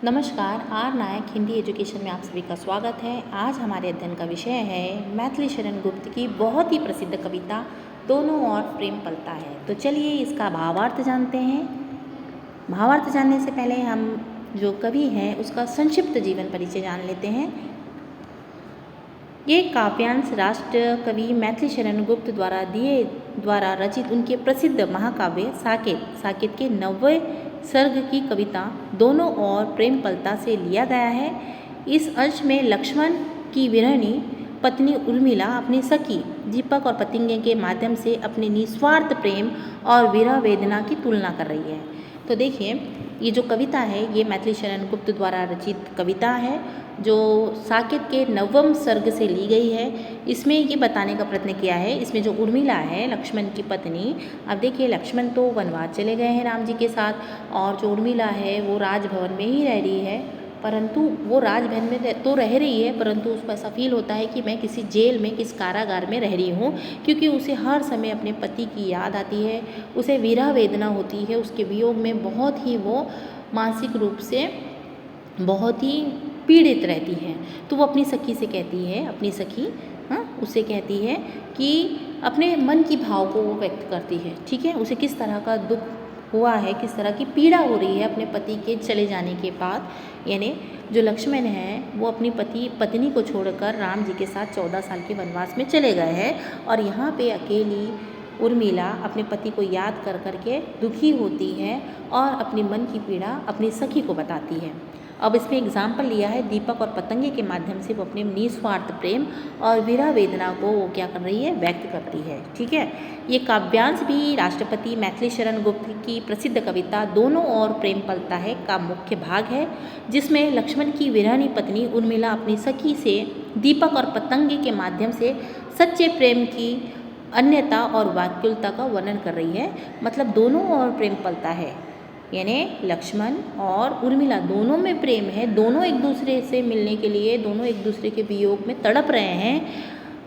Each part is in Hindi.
नमस्कार, आर नायक हिंदी एजुकेशन में आप सभी का स्वागत है। आज हमारे अध्ययन का विषय है मैथिली शरण गुप्त की बहुत ही प्रसिद्ध कविता दोनों ओर प्रेम पलता है। तो चलिए इसका भावार्थ जानते हैं। भावार्थ जानने से पहले हम जो कवि हैं उसका संक्षिप्त जीवन परिचय जान लेते हैं। ये काव्यांश राष्ट्र कवि मैथिली शरण गुप्त द्वारा रचित उनके प्रसिद्ध महाकाव्य साकेत के 90 सर्ग की कविता दोनों ओर प्रेम पलता से लिया गया है। इस अंश में लक्ष्मण की विरहणी पत्नी उर्मिला अपनी सखी दीपक और पतंगे के माध्यम से अपने निस्वार्थ प्रेम और विरह वेदना की तुलना कर रही है। तो देखिए, ये जो कविता है ये मैथिली शरण गुप्त द्वारा रचित कविता है जो साकेत के 9वें सर्ग से ली गई है। इसमें ये बताने का प्रयत्न किया है, इसमें जो उर्मिला है लक्ष्मण की पत्नी, अब देखिए लक्ष्मण तो वनवास चले गए हैं राम जी के साथ और जो उर्मिला है वो राजभवन में ही रह रही है, परंतु वो राजभवन में तो रह रही है परंतु उसको ऐसा फील होता है कि मैं किसी जेल में किस कारागार में रह रही हूँ, क्योंकि उसे हर समय अपने पति की याद आती है, उसे विरह वेदना होती है, उसके वियोग में बहुत ही वो मानसिक रूप से बहुत ही पीड़ित रहती है। तो वो अपनी सखी से कहती है, अपनी सखी उससे कहती है कि अपने मन की भाव को वो व्यक्त करती है। ठीक है, उसे किस तरह का दुख हुआ है, किस तरह की पीड़ा हो रही है अपने पति के चले जाने के बाद। यानी जो लक्ष्मण है वो अपनी पत्नी को छोड़कर राम जी के साथ 14 साल के वनवास में चले गए हैं और यहाँ पे अकेली उर्मिला अपने पति को याद कर करके दुखी होती है और अपनी मन की पीड़ा अपनी सखी को बताती है। अब इसमें एग्जाम्पल लिया है दीपक और पतंगे के माध्यम से वो अपने निस्वार्थ प्रेम और विरह वेदना को वो क्या कर रही है, व्यक्त करती है। ठीक है, ये काव्यांश भी राष्ट्रपति मैथिली शरण गुप्त की प्रसिद्ध कविता दोनों ओर प्रेम पलता है का मुख्य भाग है, जिसमें लक्ष्मण की विरहणी पत्नी उर्मिला अपनी सखी से दीपक और पतंगे के माध्यम से सच्चे प्रेम की अन्यता और वाक्युलता का वर्णन कर रही है। मतलब दोनों ओर प्रेम पलता है, यानी लक्ष्मण और उर्मिला दोनों में प्रेम है, दोनों एक दूसरे से मिलने के लिए, दोनों एक दूसरे के वियोग में तड़प रहे हैं।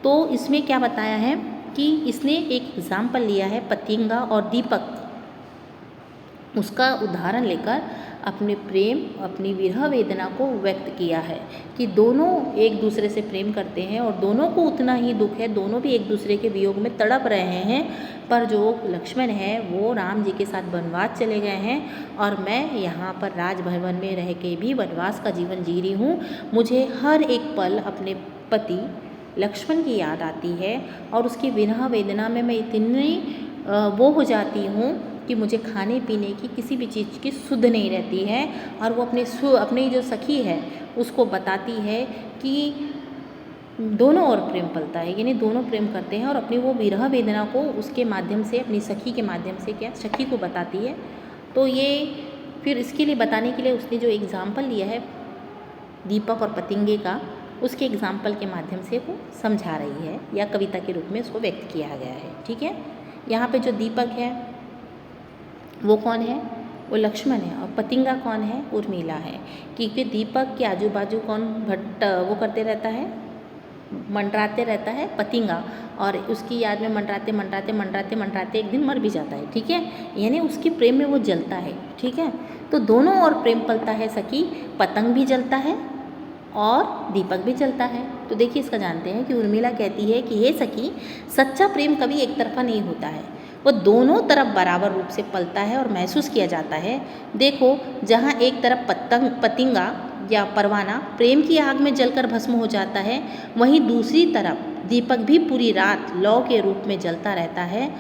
तो इसमें क्या बताया है कि इसने एक एग्जाम्पल लिया है पतंगा और दीपक, उसका उदाहरण लेकर अपने प्रेम, अपनी विरह वेदना को व्यक्त किया है कि दोनों एक दूसरे से प्रेम करते हैं और दोनों को उतना ही दुख है, दोनों भी एक दूसरे के वियोग में तड़प रहे हैं। पर जो लक्ष्मण है वो राम जी के साथ वनवास चले गए हैं और मैं यहाँ पर राजभवन में रह के भी वनवास का जीवन जी रही हूँ। मुझे हर एक पल अपने पति लक्ष्मण की याद आती है और उसकी विरह वेदना में मैं इतनी वो हो जाती हूँ कि मुझे खाने पीने की किसी भी चीज़ की सुध नहीं रहती है। और वो अपनी जो सखी है उसको बताती है कि दोनों ओर प्रेम पलता है, यानी दोनों प्रेम करते हैं और अपनी वो विरह वेदना को उसके माध्यम से, अपनी सखी के माध्यम से क्या सखी को बताती है। तो ये फिर इसके लिए बताने के लिए उसने जो एग्ज़ाम्पल लिया है दीपक और पतंगे का, उसके एग्ज़ाम्पल के माध्यम से वो समझा रही है या कविता के रूप में उसको व्यक्त किया गया है। ठीक है, यहाँ पे जो दीपक है वो कौन है, वो लक्ष्मण है और पतंगा कौन है, उर्मिला है। क्योंकि दीपक के आजू बाजू कौन वो करते रहता है, मंडराते रहता है पतंगा, और उसकी याद में मंडराते एक दिन मर भी जाता है। ठीक है, यानी उसके प्रेम में वो जलता है। ठीक है, तो दोनों ओर प्रेम पलता है, सखी पतंग भी जलता है और दीपक भी जलता है। तो देखिए इसका जानते हैं कि उर्मिला कहती है कि हे सखी, सच्चा प्रेम कभी एक तरफा नहीं होता है, वो दोनों तरफ बराबर रूप से पलता है और महसूस किया जाता है। देखो, जहाँ एक तरफ पतंगा या परवाना प्रेम की आग में जलकर भस्म हो जाता है, वहीं दूसरी तरफ दीपक भी पूरी रात लौ के रूप में जलता रहता है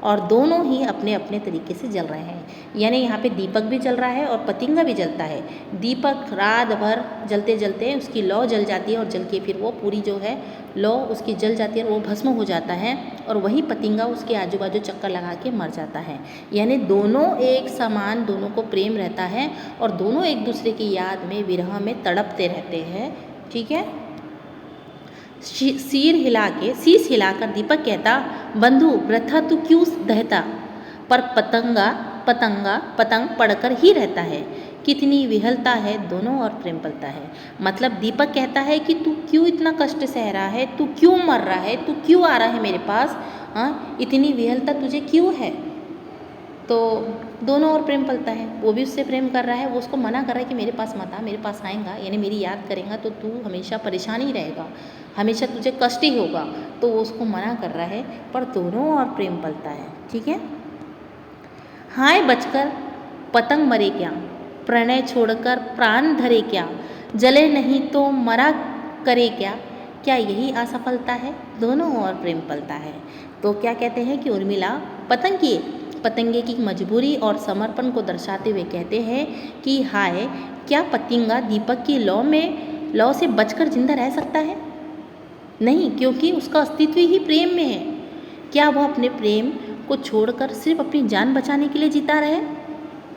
और दोनों ही अपने अपने तरीके से जल रहे हैं। यानी यहाँ पे दीपक भी जल रहा है और पतंगा भी जलता है। दीपक रात भर जलते जलते उसकी लौ जल जाती है और जल के फिर वो पूरी जो है लौ उसकी जल जाती है और वो भस्म हो जाता है, और वही पतंगा उसके आजू बाजू चक्कर लगा के मर जाता है। यानी दोनों एक समान, दोनों को प्रेम रहता है और दोनों एक दूसरे की याद में विरह में तड़पते रहते हैं। ठीक है, शीश हिलाकर दीपक कहता, बंधु वृथा तू क्यों दहता, पर पतंग पड़कर ही रहता है, कितनी विहलता है, दोनों और प्रेम पलता है। मतलब दीपक कहता है कि तू क्यों इतना कष्ट सह रहा है, तू क्यों मर रहा है, तू क्यों आ रहा है मेरे पास, हाँ इतनी विहलता तुझे क्यों है। तो दोनों ओर प्रेम पलता है। वो भी उससे प्रेम कर रहा है, वो उसको मना कर रहा है कि मेरे पास मत आ, मेरे पास आएगा यानी मेरी याद करेगा तो तू हमेशा परेशान ही रहेगा, हमेशा तुझे कष्ट ही होगा, तो वो उसको मना कर रहा है, पर दोनों ओर प्रेम पलता है। ठीक है। हाय बचकर पतंग मरे क्या, प्रणय छोड़कर प्राण धरे क्या, जले नहीं तो मरा करे क्या यही असफलता है। दोनों ओर प्रेम पलता है। तो क्या कहते हैं कि उर्मिला पतंगे की मजबूरी और समर्पण को दर्शाते हुए कहते हैं कि हाय, क्या पतंगा दीपक की लौ से बचकर जिंदा रह सकता है? नहीं, क्योंकि उसका अस्तित्व ही प्रेम में है। क्या वह अपने प्रेम को छोड़कर सिर्फ अपनी जान बचाने के लिए जीता रहे?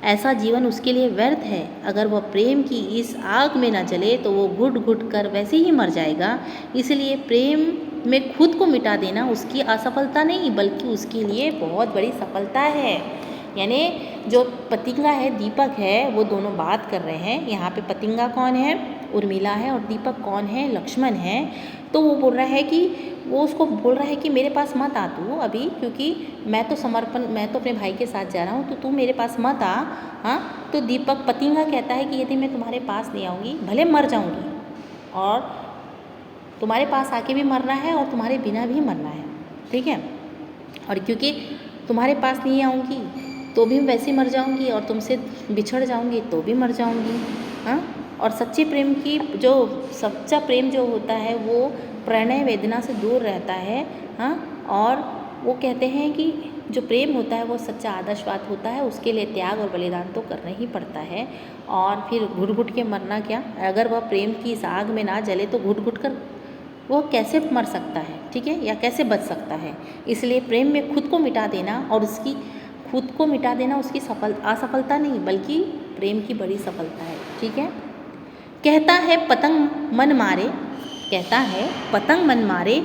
ऐसा जीवन उसके लिए व्यर्थ है। अगर वह प्रेम की इस आग में न जले तो वो घुट घुट कर वैसे ही मर जाएगा। इसलिए प्रेम में खुद को मिटा देना उसकी असफलता नहीं, बल्कि उसके लिए बहुत बड़ी सफलता है। यानी जो पतंगा है, दीपक है, वो दोनों बात कर रहे हैं। यहाँ पे पतंगा कौन है? उर्मिला है। और दीपक कौन है? लक्ष्मण है। तो वो बोल रहा है कि वो उसको बोल रहा है कि मेरे पास मत आ तू अभी, क्योंकि मैं तो अपने भाई के साथ जा रहा हूँ, तो तू मेरे पास मत आ। हाँ, तो दीपक पतंगा कहता है कि यदि मैं तुम्हारे पास नहीं आऊँगी, भले मर जाऊँगी, और तुम्हारे पास आके भी मरना है और तुम्हारे बिना भी मरना है। ठीक है। और क्योंकि तुम्हारे पास नहीं आऊँगी तो भी वैसे मर जाऊँगी, और तुमसे बिछड़ जाऊँगी तो भी मर जाऊँगी। हाँ, और सच्चे प्रेम की सच्चा प्रेम जो होता है वो प्रणय वेदना से दूर रहता है। हाँ, और वो कहते हैं कि जो प्रेम होता है वो सच्चा आदर्शवाद होता है, उसके लिए त्याग और बलिदान तो करना ही पड़ता है। और फिर घुट घुट के मरना क्या, अगर वह प्रेम की इस आग में ना जले तो घुट घुट कर वो कैसे मर सकता है? ठीक है, या कैसे बच सकता है? इसलिए प्रेम में खुद को मिटा देना उसकी असफलता नहीं, बल्कि प्रेम की बड़ी सफलता है। ठीक है। कहता है पतंग मन मारे,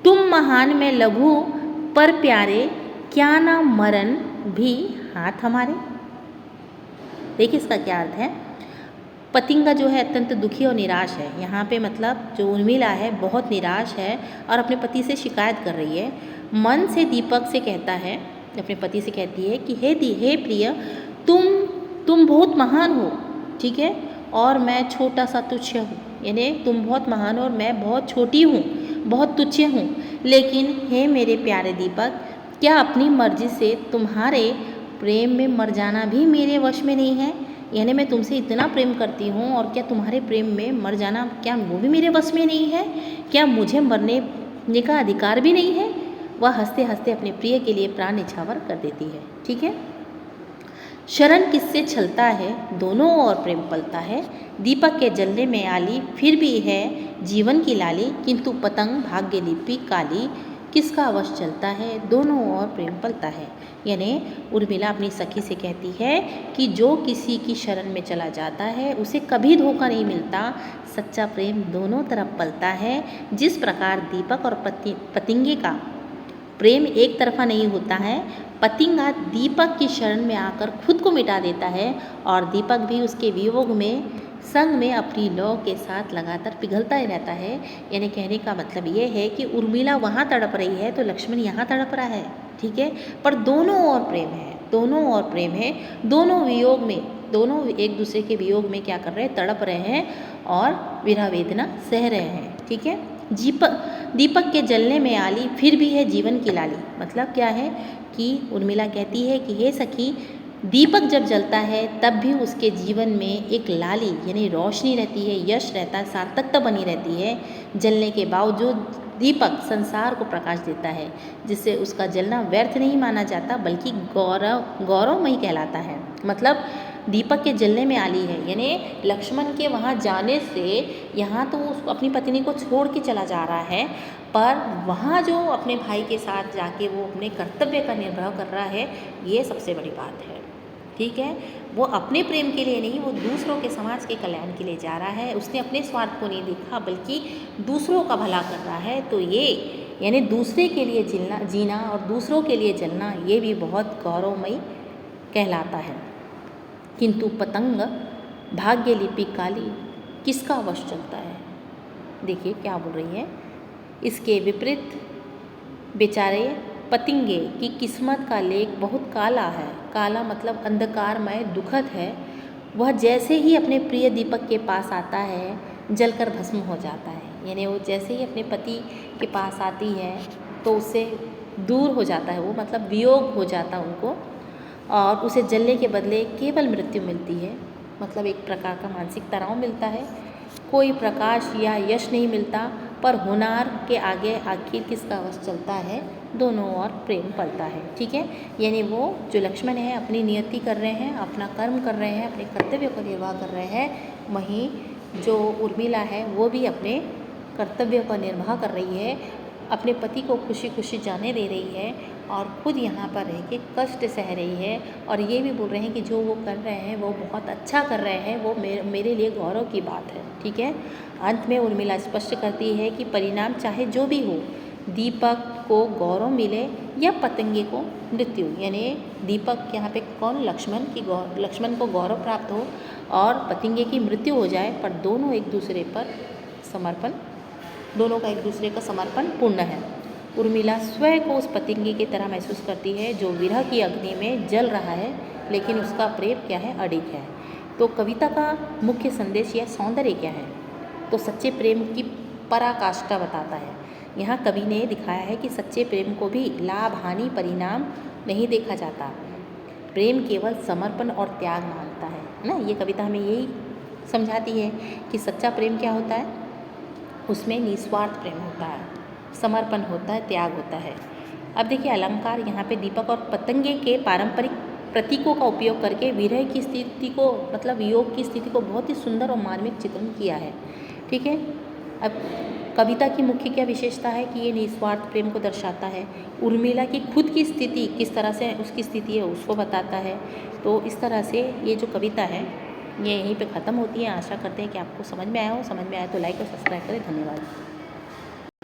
तुम महान में लघु पर प्यारे, क्या ना मरन भी हाथ हमारे। देखिए इसका क्या अर्थ है। पतंगा जो है अत्यंत दुखी और निराश है। यहाँ पे मतलब जो उर्मिला है बहुत निराश है और अपने पति से शिकायत कर रही है। मन से दीपक से कहता है, अपने पति से कहती है कि हे प्रिय, तुम बहुत महान हो, ठीक है, और मैं छोटा सा तुच्छ हूँ। यानी तुम बहुत महान और मैं बहुत छोटी हूँ, बहुत तुच्छ हूँ। लेकिन हे मेरे प्यारे दीपक, क्या अपनी मर्जी से तुम्हारे प्रेम में मर जाना भी मेरे वश में नहीं है? यानी मैं तुमसे इतना प्रेम करती हूँ और क्या तुम्हारे प्रेम में मर जाना, क्या वो भी मेरे वश में नहीं है? क्या मुझे मरने का अधिकार भी नहीं है? वह हंसते हंसते अपने प्रिय के लिए प्राण न्यौछावर कर देती है। ठीक है। शरण किससे छलता है, दोनों ओर प्रेम पलता है। दीपक के जलने में आली, फिर भी है जीवन की लाली, किंतु पतंग भाग्य लिपि काली, किसका वश चलता है, दोनों ओर प्रेम पलता है। यानी उर्मिला अपनी सखी से कहती है कि जो किसी की शरण में चला जाता है उसे कभी धोखा नहीं मिलता। सच्चा प्रेम दोनों तरफ पलता है। जिस प्रकार दीपक और पतंगे का प्रेम एक तरफा नहीं होता है, पतंगा दीपक की शरण में आकर खुद को मिटा देता है और दीपक भी उसके वियोग में संग में अपनी लौ के साथ लगातार पिघलता ही रहता है। यानी कहने का मतलब ये है कि उर्मिला वहाँ तड़प रही है तो लक्ष्मण यहाँ तड़प रहा है। ठीक है, पर दोनों ओर प्रेम है, दोनों ओर प्रेम है। दोनों एक दूसरे के वियोग में क्या कर रहे हैं, तड़प रहे हैं और विरह वेदना सह रहे हैं। ठीक है। दीपक के जलने में आली, फिर भी है जीवन की लाली। मतलब क्या है कि उर्मिला कहती है कि हे सखी, दीपक जब जलता है तब भी उसके जीवन में एक लाली यानी रोशनी रहती है, यश रहता है, सार्थकता बनी रहती है। जलने के बावजूद दीपक संसार को प्रकाश देता है, जिससे उसका जलना व्यर्थ नहीं माना जाता बल्कि गौरवमयी कहलाता है। मतलब दीपक के जलने में आली है, यानी लक्ष्मण के वहाँ जाने से यहाँ तो वो अपनी पत्नी को छोड़ के चला जा रहा है, पर वहाँ जो अपने भाई के साथ जाके वो अपने कर्तव्य का निर्वाह कर रहा है, ये सबसे बड़ी बात है। ठीक है, वो अपने प्रेम के लिए नहीं, वो दूसरों के समाज के कल्याण के लिए जा रहा है। उसने अपने स्वार्थ को नहीं देखा बल्कि दूसरों का भला कर रहा है। तो ये यानी दूसरे के लिए जीना और दूसरों के लिए जलना, ये भी बहुत गौरवमयी कहलाता है। किंतु पतंग भाग्य लिपि काली, किसका वश चलता है। देखिए क्या बोल रही है, इसके विपरीत बेचारे पतंगे की किस्मत का लेख बहुत काला है। काला मतलब अंधकारमय, दुखद है। वह जैसे ही अपने प्रिय दीपक के पास आता है जलकर भस्म हो जाता है। यानी वो जैसे ही अपने पति के पास आती है तो उससे दूर हो जाता है, वो मतलब वियोग हो जाता उनको, और उसे जलने के बदले केवल मृत्यु मिलती है। मतलब एक प्रकार का मानसिक तनाव मिलता है। कोई प्रकाश या यश नहीं मिलता, पर होनार के आगे आखिर किसका वश चलता है, दोनों ओर प्रेम पलता है। ठीक है, यानी वो जो लक्ष्मण है अपनी नियति कर रहे हैं, अपना कर्म कर रहे हैं, अपने कर्तव्य को निर्वाह कर रहे हैं, वहीं जो उर्मिला है वो भी अपने कर्तव्य का निर्वाह कर रही है, अपने पति को खुशी खुशी जाने दे रही है और खुद यहाँ पर रह के कष्ट सह रही है। और ये भी बोल रहे हैं कि जो वो कर रहे हैं वो बहुत अच्छा कर रहे हैं, वो मेरे लिए गौरव की बात है। ठीक है, अंत में उर्मिला स्पष्ट करती है कि परिणाम चाहे जो भी हो, दीपक को गौरव मिले या पतंगे को मृत्यु, यानी दीपक यहाँ पे कौन, लक्ष्मण को गौरव प्राप्त हो और पतंगे की मृत्यु हो जाए, पर दोनों एक दूसरे पर समर्पण, दोनों का एक दूसरे का समर्पण पूर्ण है। उर्मिला स्वयं को उस पतंगे की तरह महसूस करती है जो विरह की अग्नि में जल रहा है, लेकिन उसका प्रेम क्या है, अडिग है। तो कविता का मुख्य संदेश या सौंदर्य क्या है, तो सच्चे प्रेम की पराकाष्ठा बताता है। यहाँ कवि ने दिखाया है कि सच्चे प्रेम को भी लाभ हानि परिणाम नहीं देखा जाता, प्रेम केवल समर्पण और त्याग मांगता है ना। ये कविता हमें यही समझाती है कि सच्चा प्रेम क्या होता है, उसमें निस्वार्थ प्रेम होता है, समर्पण होता है, त्याग होता है। अब देखिए अलंकार यहाँ पे दीपक और पतंगे के पारंपरिक प्रतीकों का उपयोग करके विरह की स्थिति को, मतलब योग की स्थिति को बहुत ही सुंदर और मार्मिक चित्रण किया है। ठीक है, अब कविता की मुख्य क्या विशेषता है कि ये निस्वार्थ प्रेम को दर्शाता है। उर्मिला की खुद की स्थिति किस तरह से उसकी स्थिति है उसको बताता है। तो इस तरह से ये जो कविता है ये यहीं पे ख़त्म होती है। आशा करते हैं कि आपको समझ में आया हो। समझ में आया तो लाइक और सब्सक्राइब करें। धन्यवाद।